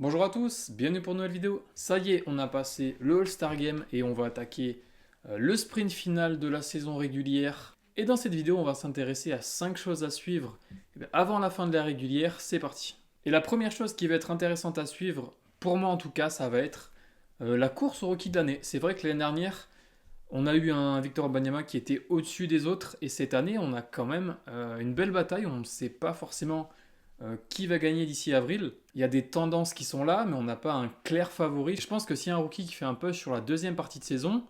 Bonjour à tous, bienvenue pour une nouvelle vidéo. Ça y est, on a passé le All-Star Game et on va attaquer le sprint final de la saison régulière. Et dans cette vidéo, on va s'intéresser à 5 choses à suivre avant la fin de la régulière. C'est parti. Et la première chose qui va être intéressante à suivre, pour moi en tout cas, ça va être la course au rookie de l'année. C'est vrai que l'année dernière, on a eu un Victor Wembanyama qui était au-dessus des autres et cette année, on a quand même une belle bataille. On ne sait pas forcément qui va gagner d'ici avril. Il y a des tendances qui sont là, mais on n'a pas un clair favori. Je pense que s'il y a un rookie qui fait un push sur la deuxième partie de saison,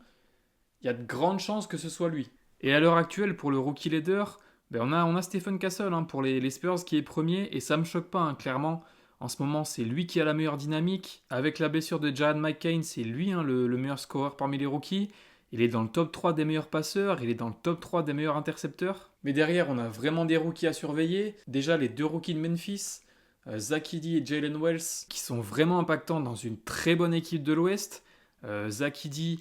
il y a de grandes chances que ce soit lui. Et à l'heure actuelle, pour le rookie leader, on a Stephen Castle pour les Spurs qui est premier, et ça me choque pas, clairement. En ce moment, c'est lui qui a la meilleure dynamique. Avec la blessure de Jared McCain, c'est lui le meilleur scoreur parmi les rookies. Il est dans le top 3 des meilleurs passeurs, il est dans le top 3 des meilleurs intercepteurs. Mais derrière, on a vraiment des rookies à surveiller. Déjà, les deux rookies de Memphis, Zach Edey et Jalen Wells, qui sont vraiment impactants dans une très bonne équipe de l'Ouest. Zach Edey,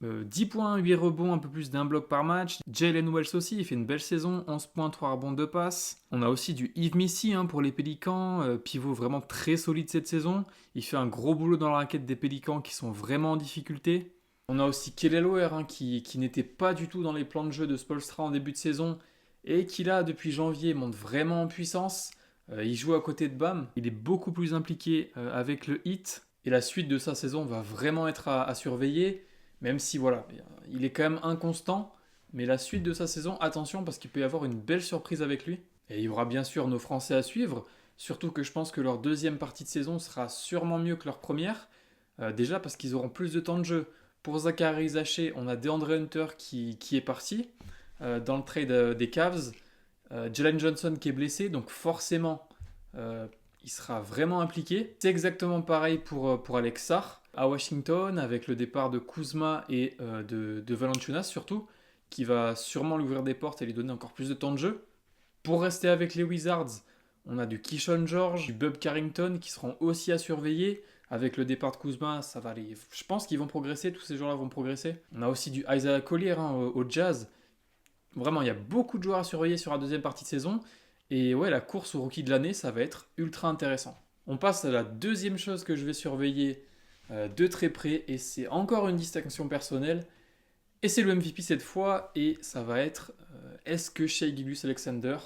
10 points, 8 rebonds, un peu plus d'un bloc par match. Jalen Wells aussi, il fait une belle saison, 11 points, 3 rebonds, 2 passes. On a aussi du Yves Missy pour les Pélicans, pivot vraiment très solide cette saison. Il fait un gros boulot dans la raquette des Pélicans qui sont vraiment en difficulté. On a aussi Kelly Loer qui n'était pas du tout dans les plans de jeu de Spoelstra en début de saison et qui là depuis janvier monte vraiment en puissance. Il joue à côté de Bam, il est beaucoup plus impliqué avec le hit et la suite de sa saison va vraiment être à surveiller, même si voilà, il est quand même inconstant, mais la suite de sa saison, attention parce qu'il peut y avoir une belle surprise avec lui. Et il y aura bien sûr nos Français à suivre, surtout que je pense que leur deuxième partie de saison sera sûrement mieux que leur première, déjà parce qu'ils auront plus de temps de jeu. Pour Zachary Zaché, on a DeAndre Hunter qui est parti dans le trade des Cavs. Jalen Johnson qui est blessé, donc forcément, il sera vraiment impliqué. C'est exactement pareil pour Alex Sarr à Washington, avec le départ de Kuzma et de Valanciunas surtout, qui va sûrement lui ouvrir des portes et lui donner encore plus de temps de jeu. Pour rester avec les Wizards, on a du Keyshawn George, du Bub Carrington qui seront aussi à surveiller. Avec le départ de Kuzma, ça va aller. Je pense qu'ils vont progresser, tous ces joueurs-là vont progresser. On a aussi du Isaiah Collier au Jazz. Vraiment, il y a beaucoup de joueurs à surveiller sur la deuxième partie de saison. Et ouais, la course au rookie de l'année, ça va être ultra intéressant. On passe à la deuxième chose que je vais surveiller de très près. Et c'est encore une distinction personnelle. Et c'est le MVP cette fois. Et ça va être est-ce que Shai Gilgeous-Alexander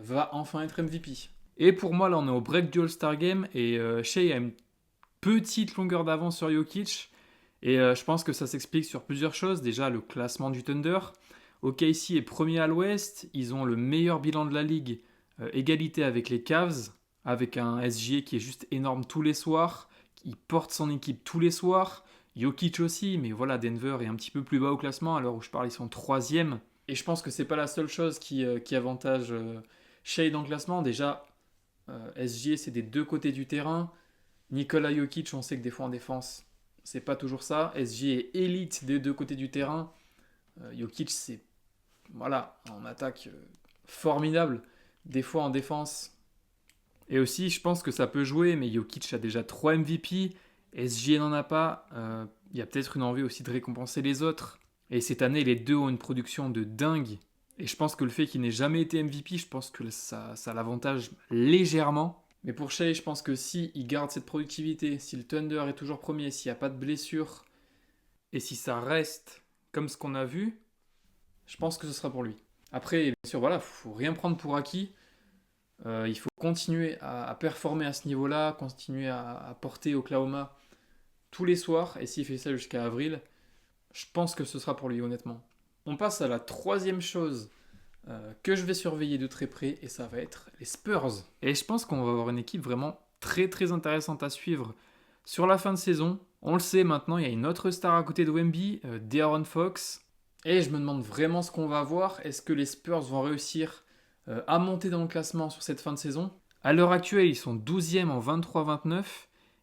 va enfin être MVP? Et pour moi, là, on est au break du All-Star Game. Et Shai a une petite longueur d'avance sur Jokic. Et je pense que ça s'explique sur plusieurs choses. Déjà, le classement du Thunder. OKC est premier à l'ouest. Ils ont le meilleur bilan de la ligue. Égalité avec les Cavs. Avec un SGA qui est juste énorme tous les soirs. Il porte son équipe tous les soirs. Jokic aussi. Mais voilà, Denver est un petit peu plus bas au classement. À l'heure où je parle, ils sont troisième. Et je pense que c'est pas la seule chose qui avantage Shai dans le classement. Déjà, SGA, c'est des deux côtés du terrain. Nikola Jokic, on sait que des fois en défense, c'est pas toujours ça. SG est élite des deux côtés du terrain. Jokic, c'est voilà, en attaque formidable. Des fois en défense. Et aussi, je pense que ça peut jouer, mais Jokic a déjà 3 MVP. SG n'en a pas. Il y a peut-être une envie aussi de récompenser les autres. Et cette année, les deux ont une production de dingue. Et je pense que le fait qu'il n'ait jamais été MVP, je pense que ça l'avantage légèrement. Mais pour Shea, je pense que si il garde cette productivité, si le Thunder est toujours premier, s'il n'y a pas de blessure, et si ça reste comme ce qu'on a vu, je pense que ce sera pour lui. Après, bien sûr, voilà, faut rien prendre pour acquis. Il faut continuer à performer à ce niveau-là, continuer à porter Oklahoma tous les soirs. Et s'il fait ça jusqu'à avril, je pense que ce sera pour lui, honnêtement. On passe à la troisième chose que je vais surveiller de très près, et ça va être les Spurs. Et je pense qu'on va avoir une équipe vraiment très très intéressante à suivre sur la fin de saison. On le sait maintenant, il y a une autre star à côté de Wemby, De'Aaron Fox. Et je me demande vraiment ce qu'on va voir. Est-ce que les Spurs vont réussir à monter dans le classement sur cette fin de saison? À l'heure actuelle, ils sont 12e en 23-29.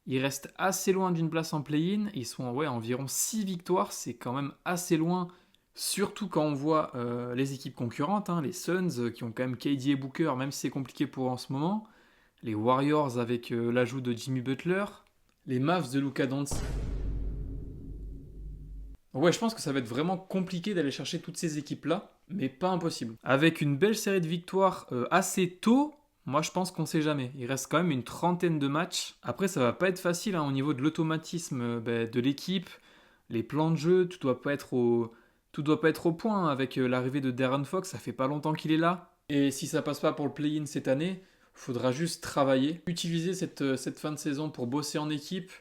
Ils restent assez loin d'une place en play-in. Ils sont à environ 6 victoires. C'est quand même assez loin. Surtout quand on voit les équipes concurrentes, les Suns qui ont quand même KD et Booker, même si c'est compliqué pour eux en ce moment. Les Warriors avec l'ajout de Jimmy Butler. Les Mavs de Luka Doncic. Ouais, je pense que ça va être vraiment compliqué d'aller chercher toutes ces équipes-là, mais pas impossible. Avec une belle série de victoires assez tôt, Moi, je pense qu'on sait jamais. Il reste quand même une trentaine de matchs. Après, ça va pas être facile hein, au niveau de l'automatisme de l'équipe, les plans de jeu, tout doit pas être au point hein, avec l'arrivée de Darren Fox. Ça fait pas longtemps qu'il est là. Et si ça passe pas pour le play-in cette année, faudra juste travailler, utiliser cette fin de saison pour bosser en équipe,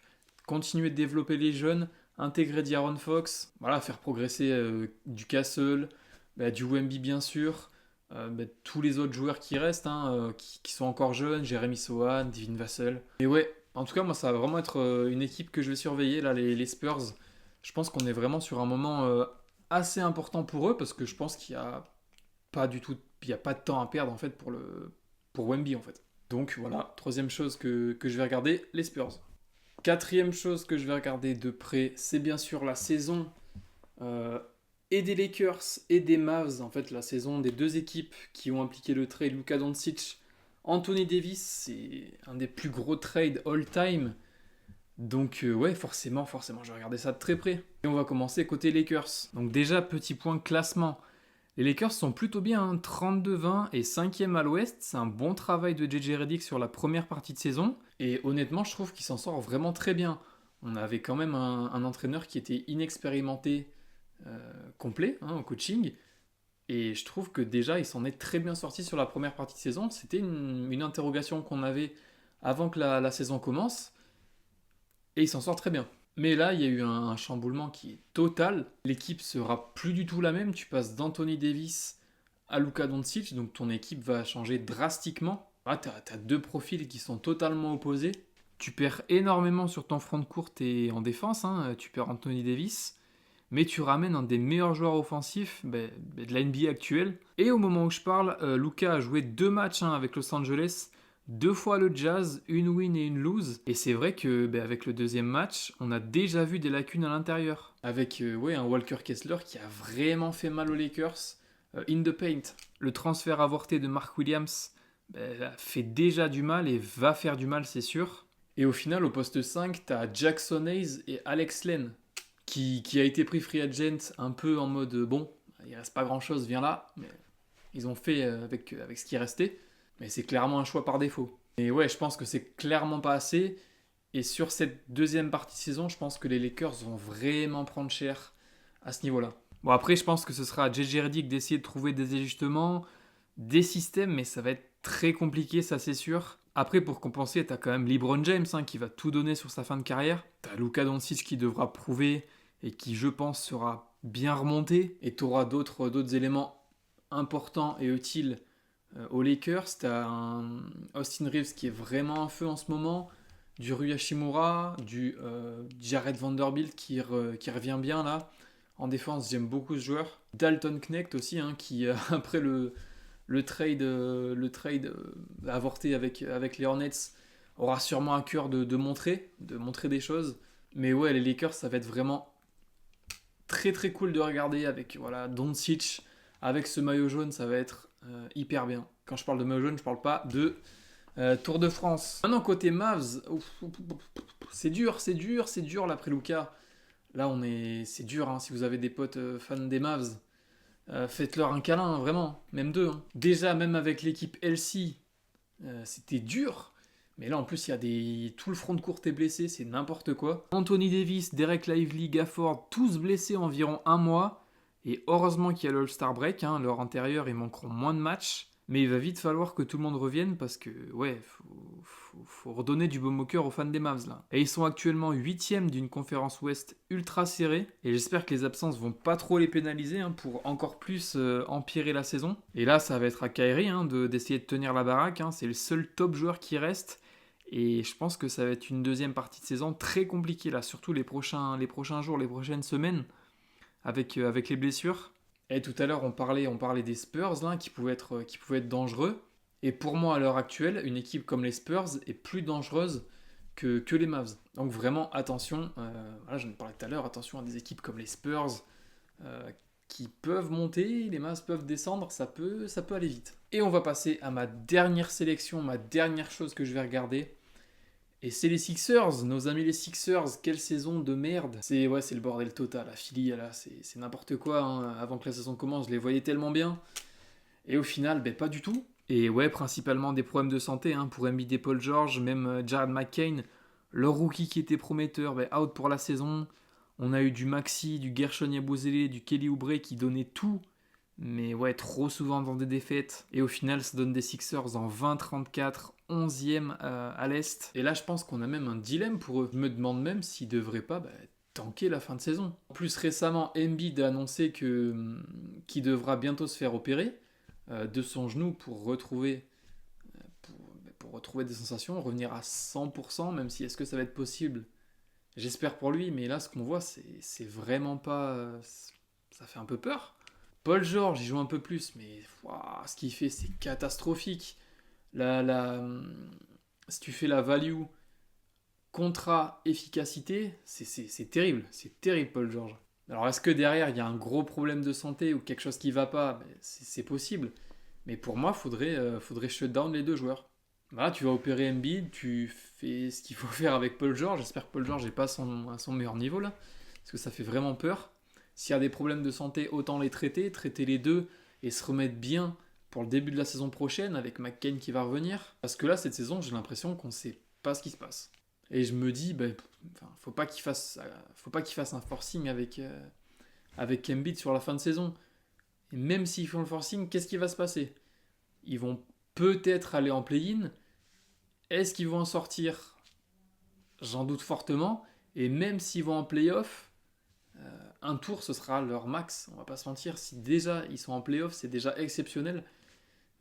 continuer de développer les jeunes, intégrer D'Aaron Fox, voilà, faire progresser du Castle, du Wemby bien sûr, tous les autres joueurs qui restent, hein, qui sont encore jeunes, Jeremy Sohan, Devin Vassell. Et ouais, en tout cas, moi, ça va vraiment être une équipe que je vais surveiller, là, les Spurs. Je pense qu'on est vraiment sur un moment assez important pour eux, parce que je pense qu'il y a pas du tout, il y a pas de temps à perdre, en fait, pour Wemby, en fait. Donc voilà, troisième chose que je vais regarder, les Spurs. Quatrième chose que je vais regarder de près, c'est bien sûr la saison euh, et des Lakers et des Mavs. En fait, la saison des deux équipes qui ont impliqué le trade Luka Doncic. Anthony Davis, c'est un des plus gros trades all-time. Donc ouais, forcément, je vais regarder ça de très près. Et on va commencer côté Lakers. Donc déjà, petit point classement. Les Lakers sont plutôt bien, hein, 32-20 et 5e à l'ouest. C'est un bon travail de JJ Redick sur la première partie de saison. Et honnêtement, je trouve qu'il s'en sort vraiment très bien. On avait quand même un entraîneur qui était inexpérimenté complet hein, au coaching. Et je trouve que déjà, il s'en est très bien sorti sur la première partie de saison. C'était une interrogation qu'on avait avant que la saison commence. Et il s'en sort très bien. Mais là, il y a eu un chamboulement qui est total. L'équipe sera plus du tout la même. Tu passes d'Anthony Davis à Luka Doncic, donc ton équipe va changer drastiquement. Ah, tu as deux profils qui sont totalement opposés. Tu perds énormément sur ton front de courte et en défense. Hein. Tu perds Anthony Davis. Mais tu ramènes un des meilleurs joueurs offensifs de la NBA actuelle. Et au moment où je parle, Luka a joué 2 matchs hein, avec Los Angeles. 2 fois le Jazz, une win et une lose. Et c'est vrai que avec le deuxième match, on a déjà vu des lacunes à l'intérieur. Avec un Walker Kessler qui a vraiment fait mal aux Lakers in the paint. Le transfert avorté de Mark Williams fait déjà du mal et va faire du mal, c'est sûr. Et au final, au poste 5, tu as Jackson Hayes et Alex Len qui a été pris free agent un peu en mode bon, il reste pas grand chose, viens là. Mais ils ont fait avec ce qui restait. Mais c'est clairement un choix par défaut. Et ouais, je pense que c'est clairement pas assez. Et sur cette deuxième partie de saison, je pense que les Lakers vont vraiment prendre cher à ce niveau-là. Bon, après, je pense que ce sera à JJ Redick d'essayer de trouver des ajustements, des systèmes, mais ça va être très compliqué, ça c'est sûr. Après, pour compenser, t'as quand même LeBron James hein, qui va tout donner sur sa fin de carrière. T'as Luka Doncic qui devra prouver et qui, je pense, sera bien remonté. Et t'auras d'autres éléments importants et utiles aux Lakers. T'as un Austin Reeves qui est vraiment en feu en ce moment, du Rui Hachimura, du Jared Vanderbilt qui revient bien là. En défense, j'aime beaucoup ce joueur. Dalton Knecht aussi, hein, qui après le trade avorté avec les Hornets aura sûrement à cœur de montrer des choses. Mais ouais, les Lakers, ça va être vraiment très très cool de regarder avec voilà Doncic avec ce maillot jaune, ça va être hyper bien. Quand je parle de maillot jaune, je parle pas de Tour de France. Maintenant côté Mavs, c'est dur l'après Luka. Là c'est dur hein, si vous avez des potes fans des Mavs. Faites-leur un câlin, vraiment, même deux. Hein. Déjà, même avec l'équipe LC, c'était dur. Mais là, en plus, il y a tout le front de courte est blessé, c'est n'importe quoi. Anthony Davis, Derek Lively, Gafford, tous blessés environ un mois. Et heureusement qu'il y a l'All-Star Break, hein, leur antérieur, ils manqueront moins de matchs. Mais il va vite falloir que tout le monde revienne parce que, ouais, faut redonner du baume au cœur aux fans des Mavs là. Et ils sont actuellement 8e d'une conférence Ouest ultra serrée. Et j'espère que les absences vont pas trop les pénaliser hein, pour encore plus empirer la saison. Et là, ça va être à Kyrie hein, d'essayer de tenir la baraque. Hein. C'est le seul top joueur qui reste. Et je pense que ça va être une deuxième partie de saison très compliquée là, surtout les prochains jours, les prochaines semaines avec les blessures. Et tout à l'heure, on parlait des Spurs là, qui pouvaient être dangereux. Et pour moi, à l'heure actuelle, une équipe comme les Spurs est plus dangereuse que les Mavs. Donc vraiment, attention, voilà, j'en ai parlé tout à l'heure, attention à des équipes comme les Spurs qui peuvent monter, les Mavs peuvent descendre, ça peut aller vite. Et on va passer à ma dernière sélection, ma dernière chose que je vais regarder. Et c'est les Sixers, nos amis les Sixers, quelle saison de merde. C'est le bordel total, la Philly, là, c'est n'importe quoi. Hein. Avant que la saison commence, je les voyais tellement bien. Et au final, pas du tout. Et ouais, principalement des problèmes de santé pour Embiid et Paul George, même Jared McCain, leur rookie qui était prometteur, out pour la saison. On a eu du Maxi, du Gershon Yabusele, du Kelly Oubre qui donnaient tout, mais ouais, trop souvent dans des défaites. Et au final, ça donne des Sixers en 20-34, 11e à l'Est. Et là, je pense qu'on a même un dilemme pour eux. Je me demande même s'ils devraient pas tanker la fin de saison. En plus, récemment, Embiid a annoncé qu'il devra bientôt se faire opérer de son genou pour retrouver des sensations, revenir à 100%, même si est-ce que ça va être possible? J'espère pour lui, mais là, ce qu'on voit, c'est vraiment pas... ça fait un peu peur. Paul George, il joue un peu plus, mais ce qu'il fait, c'est catastrophique. Si tu fais la value contrat-efficacité, c'est terrible. C'est terrible, Paul George. Alors, est-ce que derrière, il y a un gros problème de santé ou quelque chose qui va pas? C'est possible. Mais pour moi, faudrait shut down les deux joueurs. Là, tu vas opérer Embiid, tu fais ce qu'il faut faire avec Paul George. J'espère que Paul George n'est pas à son meilleur niveau là, parce que ça fait vraiment peur. S'il y a des problèmes de santé, autant les traiter les deux et se remettre bien pour le début de la saison prochaine avec McCain qui va revenir. Parce que là, cette saison, j'ai l'impression qu'on ne sait pas ce qui se passe. Et je me dis, faut pas qu'il fasse un forcing avec Embiid sur la fin de saison. Et même s'ils font le forcing, qu'est-ce qui va se passer? Ils vont peut-être aller en play-in. Est-ce qu'ils vont en sortir? J'en doute fortement. Et même s'ils vont en play-off, un tour, ce sera leur max. On va pas se mentir. Si déjà ils sont en play-off, c'est déjà exceptionnel.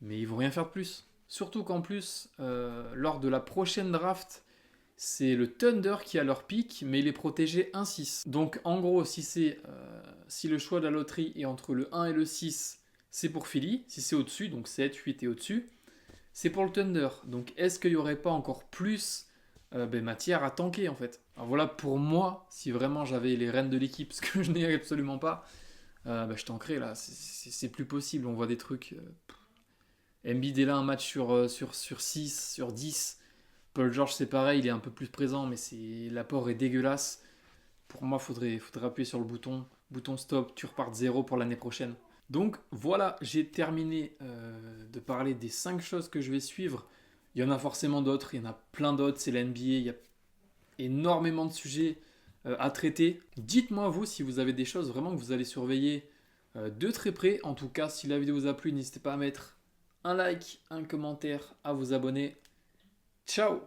Mais ils vont rien faire de plus. Surtout qu'en plus, lors de la prochaine draft, c'est le Thunder qui a leur pick, mais il est protégé 1-6. Donc en gros, si le choix de la loterie est entre le 1 et le 6, c'est pour Philly. Si c'est au-dessus, donc 7, 8 et au-dessus, c'est pour le Thunder. Donc est-ce qu'il n'y aurait pas encore plus matière à tanker en fait? Alors voilà, pour moi, si vraiment j'avais les rênes de l'équipe, ce que je n'ai absolument pas, je tankerais là. C'est plus possible. On voit des trucs. Embiid est là un match sur 6, sur 10. Paul George, c'est pareil, il est un peu plus présent, mais l'apport est dégueulasse. Pour moi, faudrait appuyer sur le bouton stop, tu repars de zéro pour l'année prochaine. Donc voilà, j'ai terminé de parler des 5 choses que je vais suivre. Il y en a forcément d'autres, il y en a plein d'autres, c'est la NBA, il y a énormément de sujets à traiter. Dites-moi vous si vous avez des choses vraiment que vous allez surveiller de très près. En tout cas, si la vidéo vous a plu, n'hésitez pas à mettre un like, un commentaire, à vous abonner. Ciao!